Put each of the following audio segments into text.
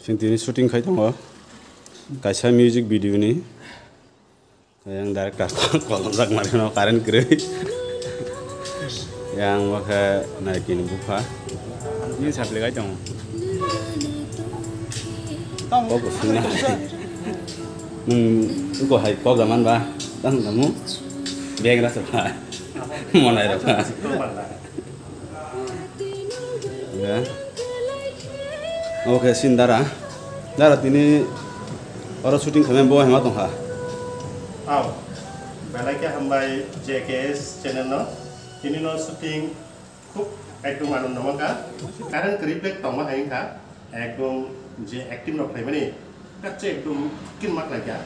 Sintini shooting khai dong kaisa music video ni yang director kolom rak mari no karen kre yang maka naikin buka ini sampai kai dong kok sini kok hai kok zaman ba tang kamu biang rasa ba mau naik apa ya oke sindara darat ini orang syuting kami bawa hemat dong ha balai ke hambai JKS channel no ini no syuting খুব একদম আনন্দময় কা কারণ ক্রিপ্লেক তমা হাই কা একদম যে অ্যাক্টিভ নফাই মানে কাছে একদম কিন মাক লাগা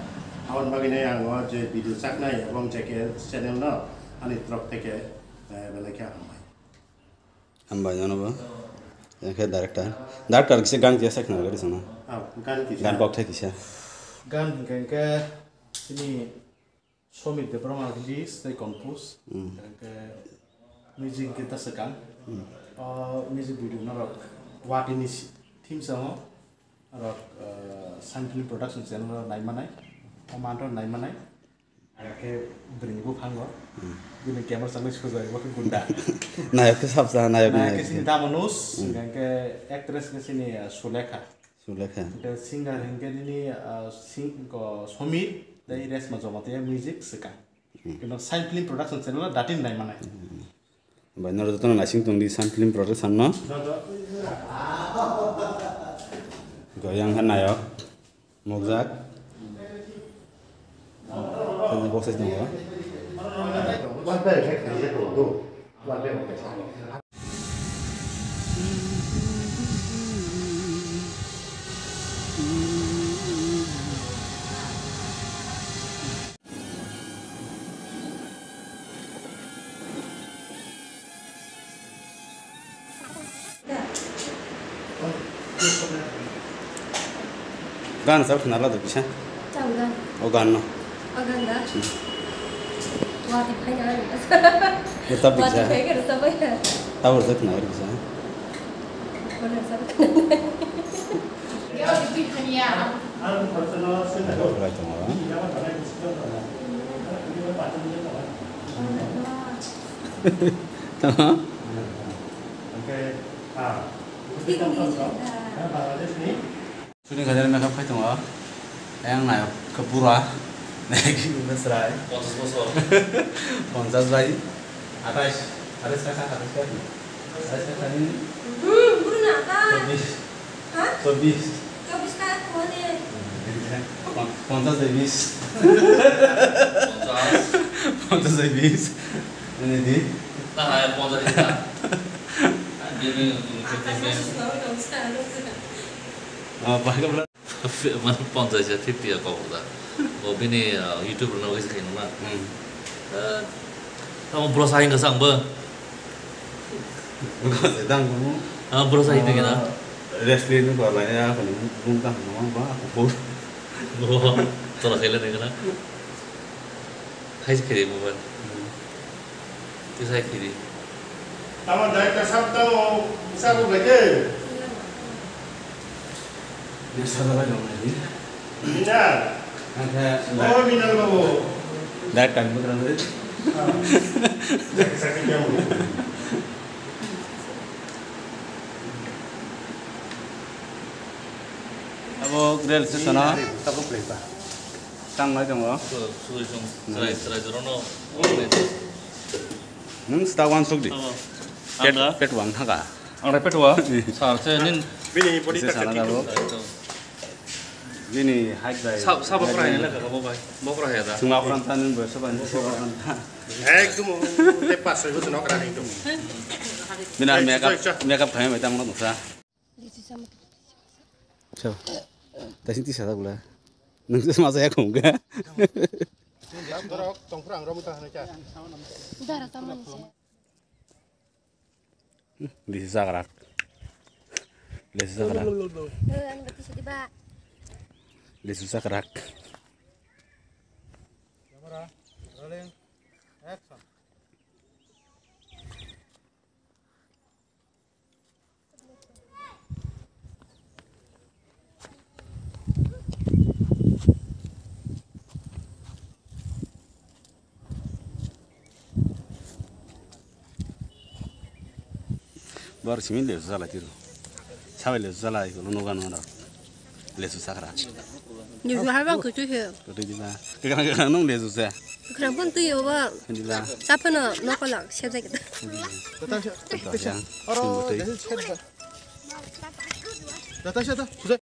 আওয়ান বাগিনে আং যে ভিডিও চাকনাই এবং JKS channel no ani trok থেকে balai ke hambai জানো ba yang ke director kisi gan kia sak na gari sana gan kok thai kisa gan ke ini Somit de Brahma release they compose ke music kita sekarang music video na rock what ini theme song rock sampling production channel nai manai commando nai manai ke bring bu phang gini camera sampai sudah waktu gunda naik ke sabza naik ke sini Damanus ke actress ke sini Sulekha ke singer ke ini sing ko Somit dari res macam apa ya music sekarang kena sampling production channel datin nai manai banyak orang tu nak sing tunggu sampling production no goyang kan ayo mugzak ini boxes ni apa Wadah kayak gitu tuh wadah mau kesana gan sab kenal lah tu bisa Jangan. oh gan no Agak dah. Wah, tipai jangan. tetap Wah, bisa tipai kan sama ya. tahu harus kenal bisa Mana sama. Ya, itu hanya. right tomorrow tamam Sudah kajian makeup kai tong yang naik ke pura naik mesra 50 bayi atas kakak ini Guru nak tak? 20 Kau bisa kau ni. 50 bayi 50 bayi ini di那还帮着你看，别别 apa kau bilang mana pon saja tipi aku dah. Mobil ni YouTube pernah kasi kain mana. Kamu berusaha ke sang ber? bukan sedang kamu Berusaha itu kita. wrestling itu kalau lainnya kalau bungkam ngomong apa aku Oh, terus kalian ni kena. Hai sekali mobil. Itu saya kiri. Tama director sab tau sabu lagi biasa lah dong ini Minal oh Minal babu datang beneran itu sakit kamu apa grill sih sana tabu plate tang lagi dong Sudah serai jono. setahuan sok di Anda? pet wang thaka Ang repet wa. Seharusnya ini Bini body tak sana gitu dalo gini hike day Sab pernah ini lah kakak bapak. Mau pernah ya dah. semua orang tanin bersaban semua orang ekdum tepas itu senok kerana itu bina makeup kami macam mana tuh sah coba tapi sih saya gula nunggu sama saya kong ga tongkrang rambut tahan aja Dah rasa manis. di sisa kerak Anu betul sedih ba. di sisa kerak kamera rolling action Baru simin lesu salah tiru. Sabai lesu salah itu lu nugan mana? Lesu sakra. 你说还往过去去， Kau tu juga. Kadang-kadang nung lesu saya. 可能本地有吧， Alhamdulillah. 咱不能那个了，现在给他。 Betul yang. 어러, 내가 채다. 나 다시 하다. 주세.